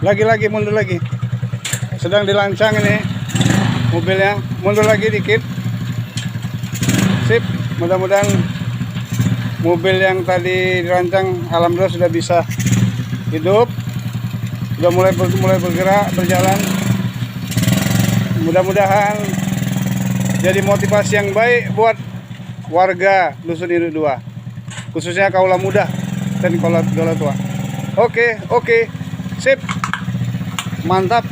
Lagi mundur lagi. Sedang dirancang ini mobilnya. Mundur lagi dikit. Sip. Mudah-mudahan mobil yang tadi dirancang alhamdulillah sudah bisa hidup. Sudah mulai bergerak, berjalan. Mudah-mudahan jadi motivasi yang baik buat warga Dusun Induk 2, khususnya kaula muda dan kaula tua. Oke, sip, mantap.